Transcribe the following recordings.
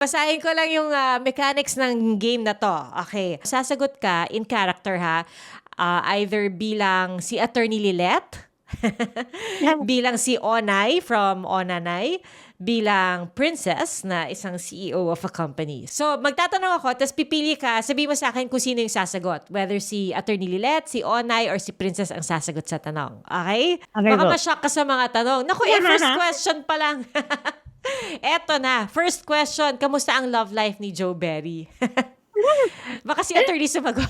Basahin ko lang yung mechanics ng game na to. Okay. Sasagot ka in character ha. Either bilang si Attorney Lilet, bilang si Onay from Onanay, bilang princess na isang CEO of a company. So, magtatanong ako, tapos pipili ka, sabi mo sa akin kung sino yung sasagot. Whether si Attorney Lilet, si Onay, or si princess ang sasagot sa tanong. Okay? Okay Baka po. ma-shock ka sa mga tanong. Naku, first question pa lang. Eto na, first question, kamusta ang love life ni Joe Berry? Baka si attorney sumagot.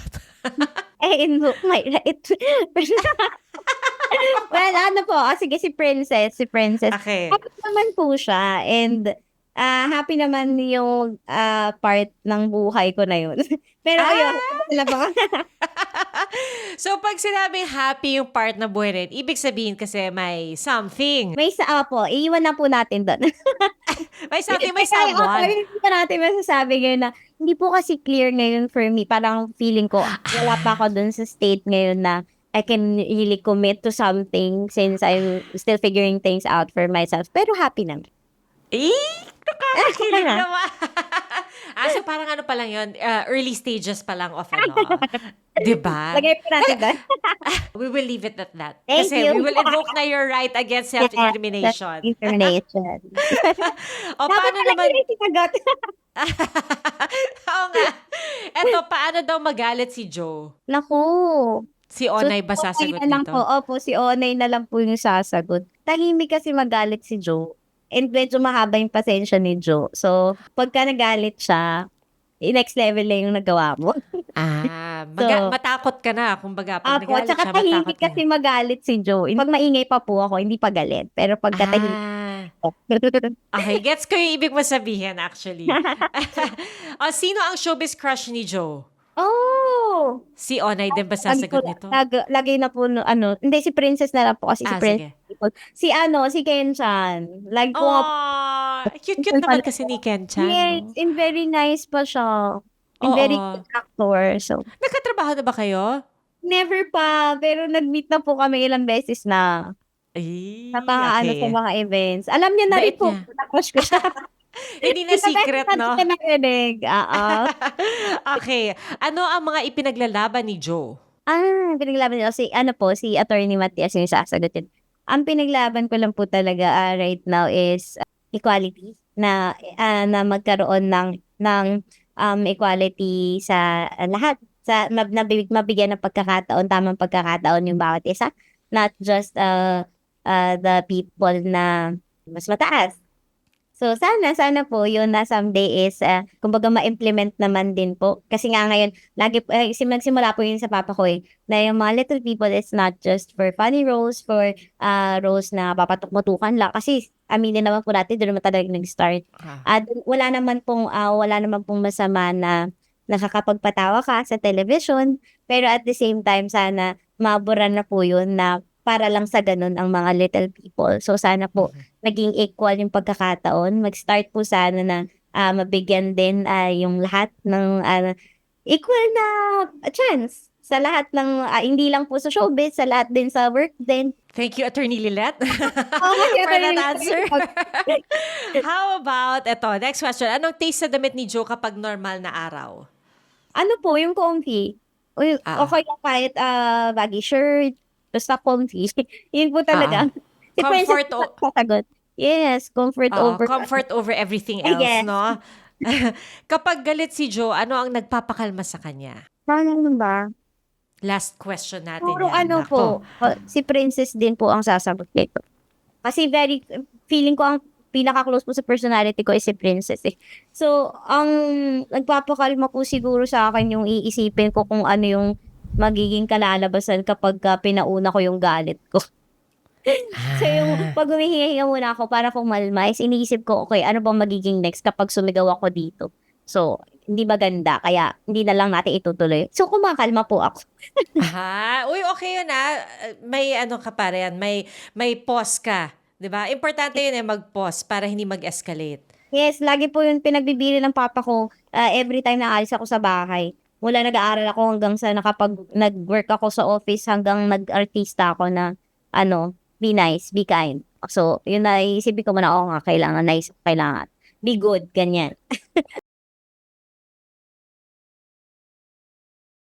Well, ano po, sige si Princess, Okay. Happy naman po siya and happy naman yung part ng buhay ko na yun. Pero ayun, Ah! wala pa. So, pag sinabing happy yung part na buhay rin, ibig sabihin kasi may something. May po, iiwan na po natin doon. May something, may Kaya someone. hindi pa natin masasabi ngayon na hindi po kasi clear ngayon for me. Parang feeling ko, wala pa ako dun sa state ngayon na I can really commit to something since I'm still figuring things out for myself. Pero happy naman. Nakakakilig naman. So parang ano pa lang yun, early stages pa lang of ano. Diba? Lagay po natin doon. We will leave it at that. Thank Kasi you. we will invoke na your right against self-incrimination. Incrimination. O Dapat paano pala naman, yun yung sinagot. oo nga. Eto, paano daw magalit si Joe? Naku. Si Onay ba Si Onay sasagot na lang dito? po. Opo, si Onay na lang po yung sasagot. Tahimik kasi magalit si Joe. And medyo mahaba yung pasensya ni Joe. So, pagka nagalit siya, next level na yung nagawa mo. So, Matakot ka na. Kumbaga, pag Apo, nagalit tsaka siya, matakot tahimik ka kasi na. magalit si Joe. Pag maingay pa po ako, hindi pa galit. Pero pagka tahimik Ah, ako. okay. Gets ko yung ibig mo sabihin, actually. Sino ang showbiz crush ni Joe? Oh! Si Onay din ba Lagi sasagot nito? lagi na po, hindi, si Princess na lang po kasi si Princess. Sige. Si Ken-chan. Lagi ko nga po. Oh, cute-cute naman kasi ni Ken Chan, Yes, no? and very nice pa siya. And Oo. very good actor. So, Nagkatrabaho na ba kayo? never pa. Pero nag-meet na po kami ilang beses na. Ay, Sa okay. mga events. Alam niya na rin Bait po. niya. Na-crush ko siya. Hindi na Ilang beses secret, na no? siya nakinig. Okay. Ano ang mga ipinaglalaban ni Joe? Pinaglaban nila si Attorney Matias yung sasagutin. Ang pinaglaban ko lang po talaga right now is equality na magkaroon ng equality sa lahat sa mabigyan ng pagkakataon, tamang pagkakataon yung bawat isa, not just the people na mas mataas. So, sana po yun na someday is, kumbaga ma-implement naman din po. Kasi nga ngayon, lagi po, nagsimula po yun sa papa ko na yung mga little people is not just for funny roles, for roles na papatok-matukan lang. Kasi, aminin naman po natin, doon naman talaga nag-start. Wala naman pong masama na nakakapagpatawa ka sa television, pero at the same time, sana mabura na po yun na para lang sa ganun ang mga little people. So, sana po, naging equal yung pagkakataon. Mag-start po sana na mabigyan din yung lahat ng equal na chance sa lahat ng, hindi lang po sa showbiz, sa lahat din sa work din. Thank you, Attorney Lilet, Okay, for that answer. How about, next question. Anong taste sa damit ni Joe kapag normal na araw? Ano po, yung comfy. Uy, Ah. okay lang kahit baggy shirt, basta comfy. Yun po talaga. Si Comfort Princess sasagot. Yes, comfort over. comfort over everything Ay, else, yes. no? Kapag galit si Joe, ano ang nagpapakalma sa kanya? Paano ba? Last question natin Puro yan. Nako. si Princess din po ang sasagot nito. Kasi feeling ko ang pinaka-close po sa personality ko is si Princess eh. So, ang nagpapakalma po siguro sa akin yung iisipin ko kung ano yung magiging kalalabasan kapag pinauna ko yung galit ko. So, yung pag humihinga muna ako para kumalma, is iniisip ko, okay, ano bang magiging next kapag sumigaw ako dito? So, hindi maganda, kaya hindi na lang natin itutuloy. So, kumakalma po ako. Uy, okay yun May ano ka pa rin, may pause ka. 'Di ba? Importante yun mag-pause para hindi mag-escalate. Yes, lagi po yung pinagbibili ng papa ko every time na alis ako sa bahay. Mula nag-aaral ako hanggang sa nag-work ako sa office hanggang nag-artista ako na be nice, be kind. So, yun na isipin ko muna, nga, kailangan nice, kailangan. be good, ganyan.